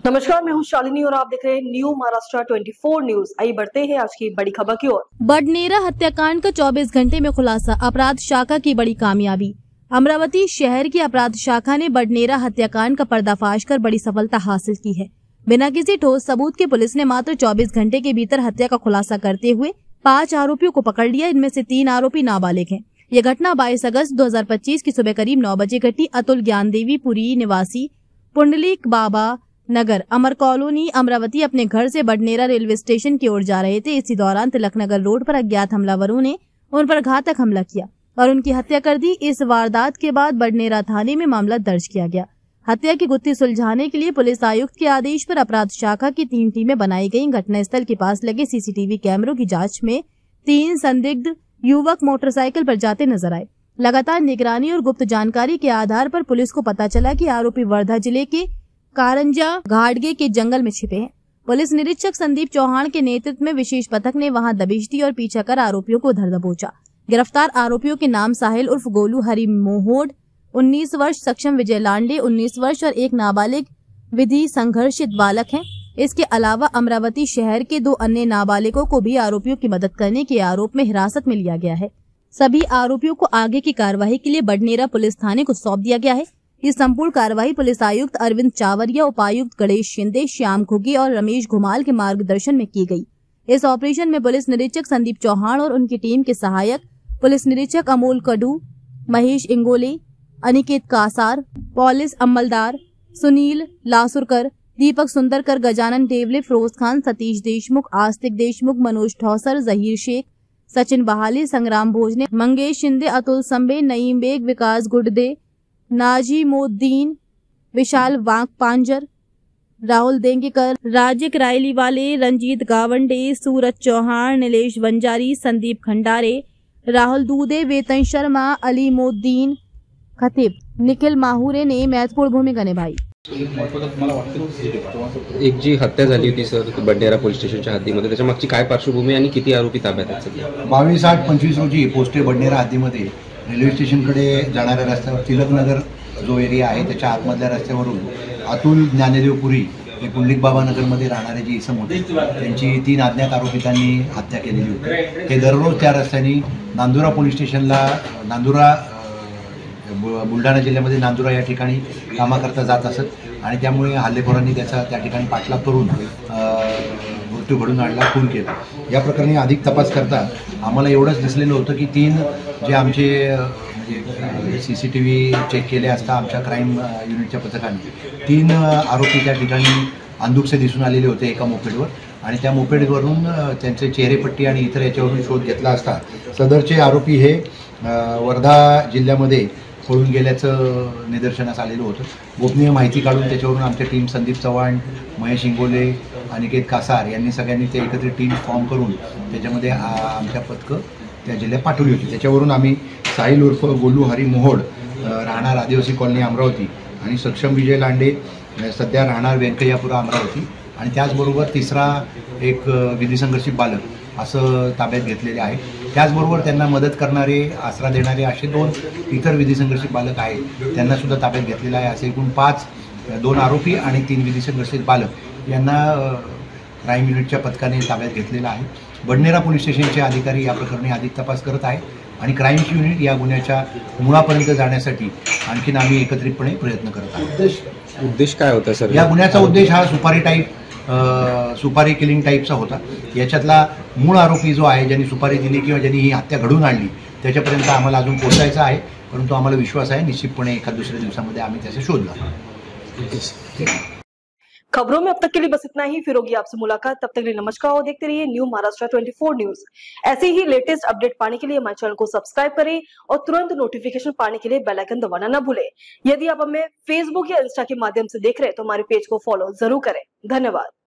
नमस्कार, मैं हूं शालिनी और आप देख रहे हैं न्यू महाराष्ट्र 24 न्यूज। आइए बढ़ते हैं आज की बड़ी खबर की ओर। बडनेरा हत्याकांड का 24 घंटे में खुलासा, अपराध शाखा की बड़ी कामयाबी। अमरावती शहर की अपराध शाखा ने बडनेरा हत्याकांड का पर्दाफाश कर बड़ी सफलता हासिल की है। बिना किसी ठोस सबूत के पुलिस ने मात्र 24 घंटे के भीतर हत्या का खुलासा करते हुए 5 आरोपियों को पकड़ लिया। इनमें से 3 आरोपी नाबालिग हैं। ये घटना 22 अगस्त 2025 की सुबह करीब 9 बजे घटी। अतुल ज्ञानदेवी पुरी निवासी पुंडलिक बाबा नगर अमर कॉलोनी अमरावती अपने घर से बडनेरा रेलवे स्टेशन की ओर जा रहे थे। इसी दौरान तिलक नगर रोड पर अज्ञात हमलावरों ने उन पर घातक हमला किया और उनकी हत्या कर दी। इस वारदात के बाद बडनेरा थाने में मामला दर्ज किया गया। हत्या की गुत्थी सुलझाने के लिए पुलिस आयुक्त के आदेश पर अपराध शाखा की 3 टीमें बनाई गयी। घटनास्थल के पास लगे सीसीटीवी कैमरों की जाँच में 3 संदिग्ध युवक मोटरसाइकिल पर जाते नजर आए। लगातार निगरानी और गुप्त जानकारी के आधार पर पुलिस को पता चला कि आरोपी वर्धा जिले के कारंजा घाटगे के जंगल में छिपे हैं। पुलिस निरीक्षक संदीप चौहान के नेतृत्व में विशेष पथक ने वहां दबिश दी और पीछा कर आरोपियों को धर दबोचा। गिरफ्तार आरोपियों के नाम साहिल उर्फ गोलू हरी मोहोड 19 वर्ष, सक्षम विजय लांडे 19 वर्ष और एक नाबालिग विधि संघर्षित बालक हैं। इसके अलावा अमरावती शहर के 2 अन्य नाबालिगों को भी आरोपियों की मदद करने के आरोप में हिरासत में लिया गया है। सभी आरोपियों को आगे की कार्रवाई के लिए बडनेरा पुलिस थाने को सौंप दिया गया है। ये संपूर्ण कार्रवाई पुलिस आयुक्त अरविंद चावरिया, उपायुक्त गणेश शिंदे, श्याम घुगे और रमेश घुमाल के मार्गदर्शन में की गई। इस ऑपरेशन में पुलिस निरीक्षक संदीप चौहान और उनकी टीम के सहायक पुलिस निरीक्षक अमोल कडू, महेश इंगोले, अनिकेत कासार, पॉलिस अमलदार, सुनील लासुरकर, दीपक सुंदरकर, गजानन टेवले, फिरोज खान, सतीश देशमुख, आस्तिक देशमुख, मनोज ठौसर, जहीर शेख, सचिन बहाली, संग्राम भोजने, मंगेश शिंदे, अतुल संबे, नईम बेग, विकास गुडदे, नाजीमुद्दीन, विशाल वांक पांजर, राहुल देंगेकर, राजिक रायलीवाले, रंजीत गावंडे, सूरज चौहान, नीलेश बंजारी, संदीप खंडारे, राहुल दूदे, वेतन शर्मा, अलीमुद्दीन खतीब, निखिल माहुरे ने महत्वपूर्ण भूमिका निभाई। एक जी हत्या झाली होती सर बडनेरा पोलीस स्टेशनच्या हद्दीमध्ये, त्याच्या मागची काय पार्श्वभूमी आणि किती आरोपी ताब्यात आहेत सध्या? 22/8/25 रोजी पोस्टे बडनेरा हद्दीमध्ये रेल्वे स्टेशनकडे जाणाऱ्या रस्त्यावर तिलक नगर जो एरिया आहे त्याच्या आतमधल्या रस्त्यावरून अतुल ज्ञानदेव पुरी हे पुंडलिक बाबा नगरमध्ये राहणारे जे इसम होते त्यांची 3 अज्ञात आरोपितांनी हत्या केलेली होती। ते दररोज त्या रस्त्याने नांदुरा पोलीस स्टेशनला बुलढाणा जिल्ह्यामध्ये नांदुरा या ठिकाणी कामाकरता जात असत आणि त्यामुळे हल्लेखोरांनी त्याचा त्या ठिकाणी पाठलाग करून मृत्यू घडून आणला, खून केला। या प्रकरणी अधिक तपास करता आम्हाला एवढंच दिसलेलं होतं की 3 जे आमचे म्हणजे CCTV चेक केले असता आमच्या क्राईम युनिटच्या पथकाने 3 आरोपी त्या ठिकाणी अंदुकसे दिसून आलेले होते एका मोपेडवर आणि त्या मोपेडवरून त्यांचे चेहरेपट्टी आणि इतर याच्यावरून शोध घेतला असता सदरचे आरोपी हे वर्धा जिल्ह्यामध्ये पळून गेल्याचं निदर्शनास आलेलं होतं। गोपनीय माहिती काढून त्याच्यावरून आमच्या टीम संदीप चव्हाण, महेश इंगोले, अनिकेत कासार यांनी सगळ्यांनी ते एकत्रित टीम फॉर्म करून त्याच्यामध्ये आमच्या पथकं त्या जिल्ह्यात पाठवली होती। त्याच्यावरून आम्ही साहिल उर्फ गोलू हरी मोहोड राहणार आदिवासी कॉलनी अमरावती आणि सक्षम विजय लांडे सध्या राहणार व्यंकय्यापुरा अमरावती आणि त्याचबरोबर 3रा एक विधिसंघर्षित बालक असं ताब्यात घेतलेले आहे। त्याचबरोबर त्यांना मदत करणारे, आसरा देणारे असे 2 इतर विधिसंघर्षित बालक आहेत, त्यांना सुद्धा ताब्यात घेतलेलं आहे। असे एकूण 2 आरोपी आणि 3 विधिसंघर्षित बालक यांना क्राईम युनिटच्या पथकाने ताब्यात घेतलेलं आहे। बडनेरा पोलीस स्टेशनचे अधिकारी या प्रकरणी अधिक तपास करत आहेत आणि क्राईम युनिट या गुन्ह्याच्या मुळापर्यंत जाण्यासाठी आणखीन आम्ही एकत्रितपणे प्रयत्न करत आहोत। उद्देश काय होता सर? या गुन्ह्याचा उद्देश हा सुपारी किलिंग टाईपचा होता। याच्यातला मूळ आरोपी जो आहे, ज्यांनी सुपारी दिली किंवा ज्यांनी ही हत्या घडवून आणली, त्याच्यापर्यंत आम्हाला अजून पोहोचायचं आहे, परंतु आम्हाला विश्वास आहे निश्चितपणे एका दुसऱ्या दिवसामध्ये आम्ही त्याचा शोध लावू। खबरों में अब तक के लिए बस इतना ही। फिर होगी आपसे मुलाकात, तब तक के लिए नमस्कार और देखते रहिए न्यू महाराष्ट्र 24 न्यूज। ऐसे ही लेटेस्ट अपडेट पाने के लिए हमारे चैनल को सब्सक्राइब करें और तुरंत नोटिफिकेशन पाने के लिए बेल आइकन दबाना न भूलें। यदि आप हमें फेसबुक या इंस्टा के माध्यम से देख रहे हैं तो हमारे पेज को फॉलो जरूर करें। धन्यवाद।